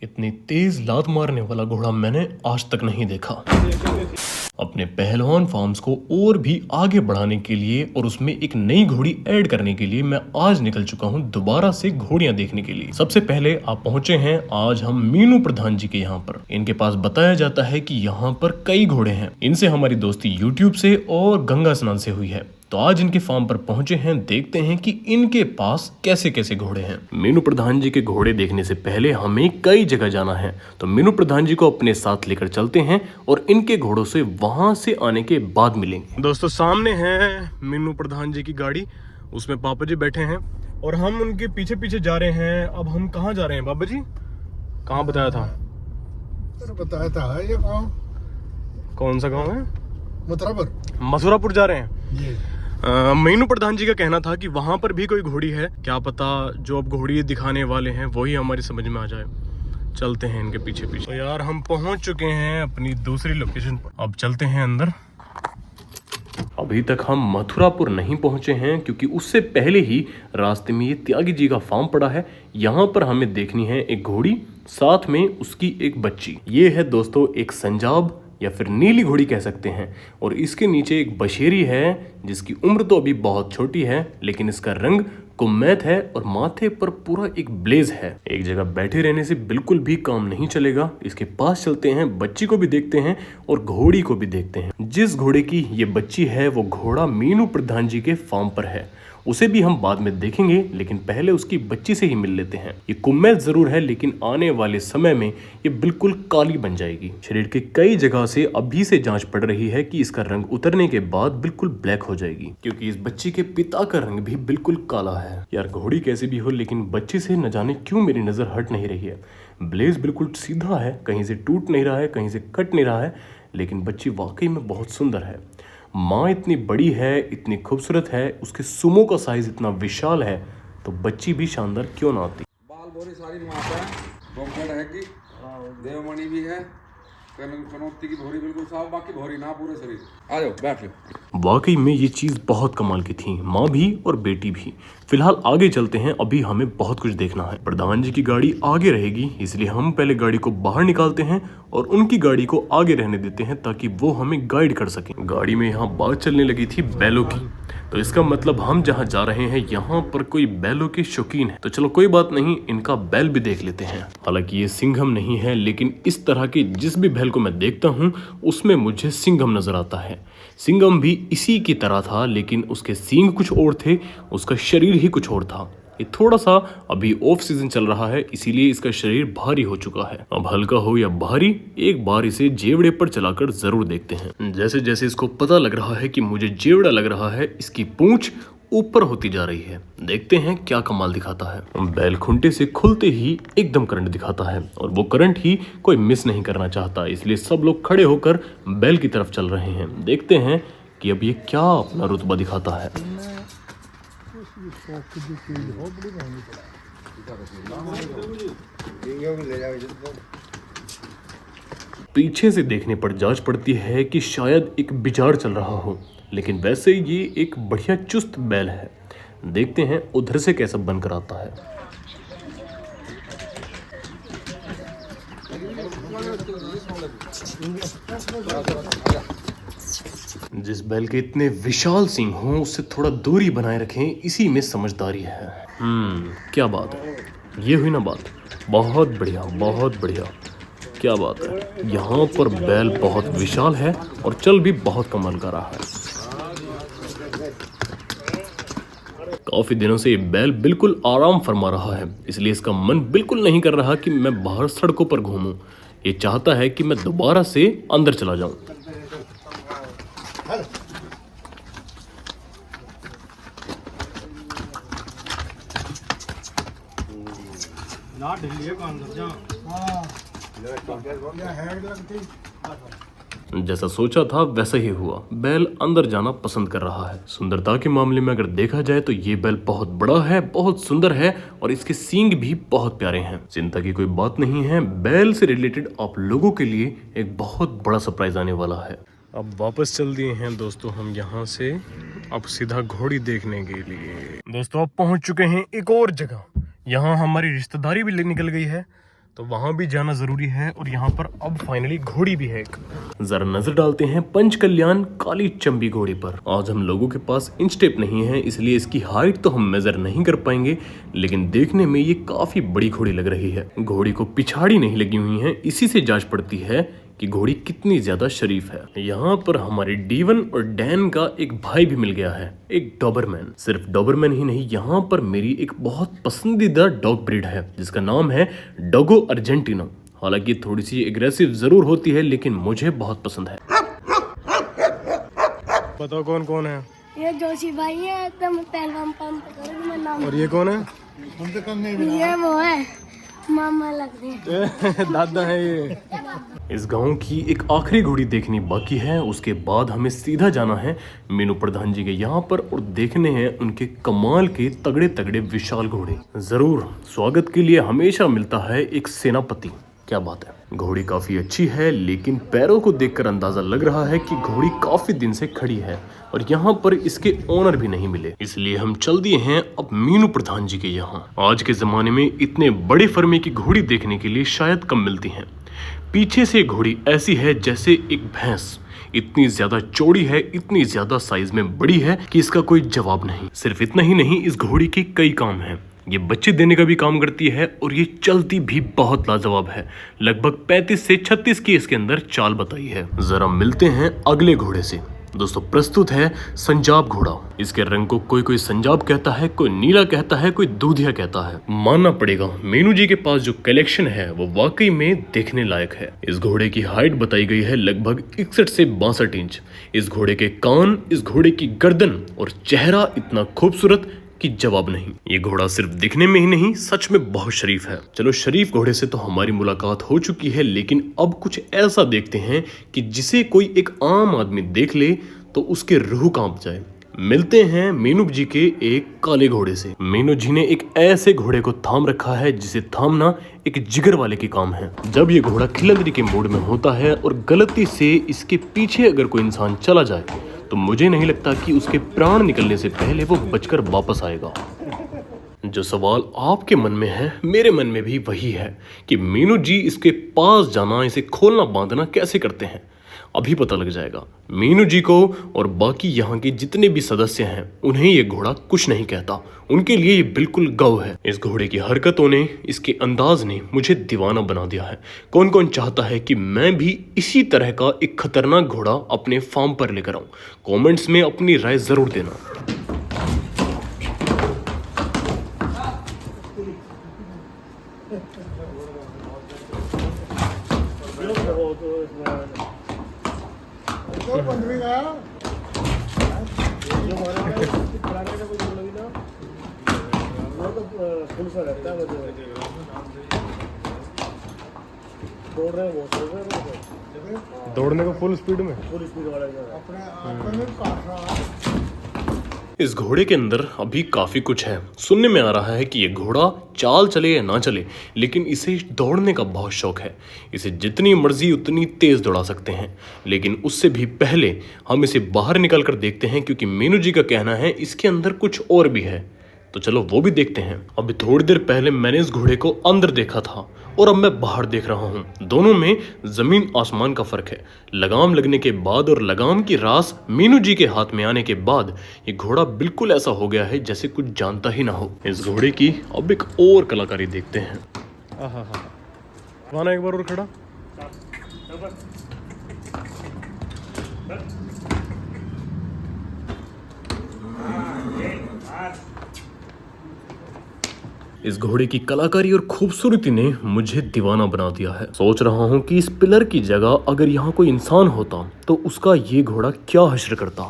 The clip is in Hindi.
इतनी तेज लात मारने वाला घोड़ा मैंने आज तक नहीं देखा। अपने पहलवान फार्म्स को और भी आगे बढ़ाने के लिए और उसमें एक नई घोड़ी ऐड करने के लिए मैं आज निकल चुका हूं दोबारा से घोड़ियां देखने के लिए। सबसे पहले आप पहुंचे हैं आज हम मीनू प्रधान जी के यहाँ पर। इनके पास बताया जाता है कि यहाँ पर कई घोड़े हैं। इनसे हमारी दोस्ती यूट्यूब से और गंगा स्नान से हुई है। तो आज इनके फार्म पर पहुंचे हैं, देखते हैं कि इनके पास कैसे कैसे घोड़े हैं। मीनू प्रधान जी के घोड़े देखने से पहले हमें कई जगह जाना है, तो मीनू प्रधान जी को अपने साथ लेकर चलते हैं और इनके घोड़ों से वहां से आने के बाद मिलेंगे। दोस्तों सामने है मीनू प्रधान जी की गाड़ी, उसमें पापा जी बैठे हैं और हम उनके पीछे पीछे जा रहे हैं। अब हम कहाँ जा रहे हैं बाबा जी? कहाँ बताया था? बताया था ये गाँव। कौन सा गाँव है? मथुरापुर जा रहे हैं ये। मीनू प्रधान जी का कहना था कि वहां पर भी कोई घोड़ी है, क्या पता जो अब घोड़ी दिखाने वाले हैं वही हमारी समझ में आ जाए। चलते हैं इनके पीछे पीछे। तो यार हम पहुंच चुके हैं अपनी दूसरी लोकेशन पर, अब चलते हैं अंदर। अभी तक हम मथुरापुर नहीं पहुंचे हैं क्योंकि उससे पहले ही रास्ते में ये त्यागी जी का फार्म पड़ा है। यहाँ पर हमें देखनी है एक घोड़ी, साथ में उसकी एक बच्ची। ये है दोस्तों एक संजाब या फिर नीली घोड़ी कह सकते हैं, और इसके नीचे एक बशेरी है जिसकी उम्र तो अभी बहुत छोटी है, लेकिन इसका रंग कुम्मैत है और माथे पर पूरा एक ब्लेज है। एक जगह बैठे रहने से बिल्कुल भी काम नहीं चलेगा। इसके पास चलते हैं, बच्ची को भी देखते हैं और घोड़ी को भी देखते हैं। जिस घोड़े की ये बच्ची है वो घोड़ा मीनू प्रधान जी के फार्म पर है, उसे भी हम बाद में देखेंगे, लेकिन पहले उसकी बच्ची से ही मिल लेते हैं। ये कुम्मैत जरूर है लेकिन आने वाले समय में ये बिल्कुल काली बन जाएगी। शरीर के कई जगह से अभी से जांच पड़ रही है कि इसका रंग उतरने के बाद बिल्कुल ब्लैक हो जाएगी, क्योंकि इस बच्ची के पिता का रंग भी बिल्कुल काला है। यार घोड़ी कैसे भी हो लेकिन बच्ची से न जाने क्यों मेरी नजर हट नहीं रही है। ब्लेज बिल्कुल सीधा है, कहीं से टूट नहीं रहा है, कहीं से कट नहीं रहा है, लेकिन बच्ची वाकई में बहुत सुंदर है। माँ इतनी बड़ी है, इतनी खूबसूरत है, उसके सुमों का साइज इतना विशाल है, तो बच्ची भी शानदार क्यों ना आती। बाल बोरी सारी माता है, बोमकड़ है कि देवमणि भी है, कनौती की भोरी बिल्कुल साफ, बाकी भोरी ना पूरे शरीर। आ जाओ बैठ लो। वाकई में ये चीज बहुत कमाल की थी, माँ भी और बेटी भी। फिलहाल आगे चलते हैं, अभी हमें बहुत कुछ देखना है। प्रधान जी की गाड़ी आगे रहेगी, इसलिए हम पहले गाड़ी को बाहर निकालते हैं और उनकी गाड़ी को आगे रहने देते हैं ताकि वो हमें गाइड कर सकें। गाड़ी में यहाँ बात चलने लगी थी बैलों की, तो इसका मतलब हम जहाँ जा रहे हैं यहाँ पर कोई बैलों के शौकीन है। तो चलो कोई बात नहीं, इनका बैल भी देख लेते हैं। हालांकि ये सिंघम नहीं है, लेकिन इस तरह के जिस भी बैल को मैं देखता हूँ उसमें मुझे सिंघम नजर आता है। सिंघम भी इसी की तरह था, लेकिन उसके सींग कुछ और थे, उसका शरीर ही कुछ और था। ये थोड़ा सा अभी ऑफ सीजन चल रहा है, इसीलिए इसका शरीर भारी हो चुका है। अब हल्का हो या भारी, एक बार इसे जेवड़े पर चलाकर जरूर देखते हैं। जैसे जैसे इसको पता लग रहा है कि मुझे जेवड़ा लग रहा है, इसकी पूंछ ऊपर होती जा रही है। देखते हैं क्या कमाल दिखाता है। बैल खुंटे से खुलते ही एकदम करंट दिखाता है, और वो करंट ही कोई मिस नहीं करना चाहता, इसलिए सब लोग खड़े होकर बैल की तरफ चल रहे हैं। देखते हैं कि अब ये क्या अपना रुतबा दिखाता है। पीछे से देखने पर जांच पड़ती है कि शायद एक बिचार चल रहा हो, लेकिन वैसे ये एक बढ़िया चुस्त बैल है। देखते हैं उधर से कैसा बनकर आता है। जिस बैल के इतने विशाल सींग हों उससे थोड़ा दूरी बनाए रखें, इसी में समझदारी है। क्या बात है, ये हुई ना बात। बहुत बढ़िया, बहुत बढ़िया, क्या बात है। यहाँ पर बैल बहुत विशाल है और चल भी बहुत कमाल का रहा है। काफी दिनों से ये बैल बिल्कुल आराम फरमा रहा है, इसलिए इसका मन बिल्कुल नहीं कर रहा कि मैं बाहर सड़कों पर घूमूं। ये चाहता है कि मैं दोबारा से अंदर चला जाऊं। जैसा सोचा था वैसा ही हुआ, बैल अंदर जाना पसंद कर रहा है। सुंदरता के मामले में अगर देखा जाए तो ये बैल बहुत बड़ा है, बहुत सुंदर है, और इसके सींग भी बहुत प्यारे हैं। चिंता की कोई बात नहीं है, बैल से रिलेटेड आप लोगों के लिए एक बहुत बड़ा सरप्राइज आने वाला है। अब वापस चल दिए हैं दोस्तों हम यहाँ से, अब सीधा घोड़ी देखने के लिए। दोस्तों अब पहुंच चुके हैं एक और जगह, यहाँ हमारी रिश्तेदारी भी निकल गई है, तो वहां भी जाना जरूरी है और यहाँ पर अब फाइनली घोड़ी भी है एक। जरा नजर डालते हैं पंच कल्याण काली चंबी घोड़ी पर। आज हम लोगों के पास इंच टेप नहीं है, इसलिए इसकी हाइट तो हम मेजर नहीं कर पाएंगे, लेकिन देखने में ये काफी बड़ी घोड़ी लग रही है। घोड़ी को पिछाड़ी नहीं लगी हुई है, इसी से जांच पड़ती है कि घोड़ी कितनी ज्यादा शरीफ है। यहाँ पर हमारे डीवन और डैन का एक भाई भी मिल गया है, एक डॉबरमैन। सिर्फ डॉबरमैन ही नहीं, यहाँ पर मेरी एक बहुत पसंदीदा डॉग ब्रीड है जिसका नाम है डोगो अर्जेंटिनो। हालांकि थोड़ी सी एग्रेसिव जरूर होती है, लेकिन मुझे बहुत पसंद है। बताओ कौन कौन है? ये जोशी भाई है, एकदम पहलवान पंप करो मैं नाम। और ये कौन है? ये वो है मामा लगते हैं। दादा है ये। इस गांव की एक आखिरी घोड़ी देखनी बाकी है, उसके बाद हमें सीधा जाना है मीनू प्रधान जी के यहाँ पर और देखने हैं उनके कमाल के तगड़े तगड़े विशाल घोड़े। जरूर स्वागत के लिए हमेशा मिलता है एक सेनापति। क्या बात है, घोड़ी काफी अच्छी है, लेकिन पैरों को देखकर अंदाजा लग रहा है कि घोड़ी काफी दिन से खड़ी है और यहाँ पर इसके ओनर भी नहीं मिले, इसलिए हम चल दिए हैं अब मीनू प्रधान जी के यहाँ। आज के जमाने में इतने बड़े फर्मे की घोड़ी देखने के लिए शायद कम मिलती हैं। पीछे से घोड़ी ऐसी है जैसे एक भैंस, इतनी ज्यादा चौड़ी है, इतनी ज्यादा साइज में बड़ी है कि इसका कोई जवाब नहीं। सिर्फ इतना ही नहीं, इस घोड़ी के कई काम हैं। ये बच्चे देने का भी काम करती है और ये चलती भी बहुत लाजवाब है। लगभग 35 से 36 की इसके अंदर चाल बताई है। जरा मिलते हैं अगले घोड़े से। दोस्तों प्रस्तुत है संजाब घोड़ा। इसके रंग को कोई कोई संजाब कहता है, कोई नीला कहता है, कोई दूधिया कहता है। मानना पड़ेगा मीनू जी के पास जो कलेक्शन है वो वाकई में देखने लायक है। इस घोड़े की हाइट बताई गई है लगभग 61 से 62 इंच। इस घोड़े के कान, इस घोड़े की गर्दन और चेहरा इतना खूबसूरत कि जवाब नहीं। ये घोड़ा सिर्फ दिखने में ही नहीं, सच में बहुत शरीफ है। चलो शरीफ घोड़े से तो हमारी मुलाकात हो चुकी है, लेकिन अब कुछ ऐसा देखते हैं कि जिसे कोई एक आम आदमी देख ले तो उसके रूह कांप जाए। मिलते हैं मीनू जी के एक काले घोड़े से। मीनू जी ने एक ऐसे घोड़े को थाम रखा है जिसे थामना एक जिगर वाले के काम है। जब ये घोड़ा खिलंदरी के मूड में होता है और गलती से इसके पीछे अगर कोई इंसान चला जाए तो मुझे नहीं लगता कि उसके प्राण निकलने से पहले वो बचकर वापस आएगा। जो सवाल आपके मन में है, मेरे मन में भी वही है कि मीनू जी इसके पास जाना, इसे खोलना बांधना कैसे करते हैं। अभी पता लग जाएगा। मीनू जी को और बाकी यहाँ के जितने भी सदस्य हैं उन्हें ये घोड़ा कुछ नहीं कहता, उनके लिए ये बिल्कुल गौ है। इस घोड़े की हरकतों ने, इसके अंदाज ने मुझे दीवाना बना दिया है। कौन कौन चाहता है कि मैं भी इसी तरह का एक खतरनाक घोड़ा अपने फार्म पर लेकर आऊं? कमेंट्स में अपनी राय जरूर देना। दौड़ने को फुल स्पीड में, इस घोड़े के अंदर अभी काफी कुछ है। सुनने में आ रहा है कि ये घोड़ा चाल चले या ना चले, लेकिन इसे दौड़ने का बहुत शौक है। इसे जितनी मर्जी उतनी तेज दौड़ा सकते हैं, लेकिन उससे भी पहले हम इसे बाहर निकाल कर देखते हैं, क्योंकि मीनू जी का कहना है इसके अंदर कुछ और भी है। तो चलो वो भी देखते हैं। अभी थोड़ी देर पहले मैंने इस घोड़े को अंदर देखा था और अब मैं बाहर देख रहा हूँ। दोनों में जमीन आसमान का फर्क है। लगाम लगने के बाद और लगाम की रास मीनू जी के हाथ में आने के बाद ये घोड़ा बिल्कुल ऐसा हो गया है जैसे कुछ जानता ही ना हो। इस घोड़े की अब एक और कलाकारी देखते हैं। एक बार और खड़ा। इस घोड़े की कलाकारी और खूबसूरती ने मुझे दीवाना बना दिया है। सोच रहा हूँ कि इस पिलर की जगह अगर यहाँ कोई इंसान होता तो उसका ये घोड़ा क्या हश्र करता।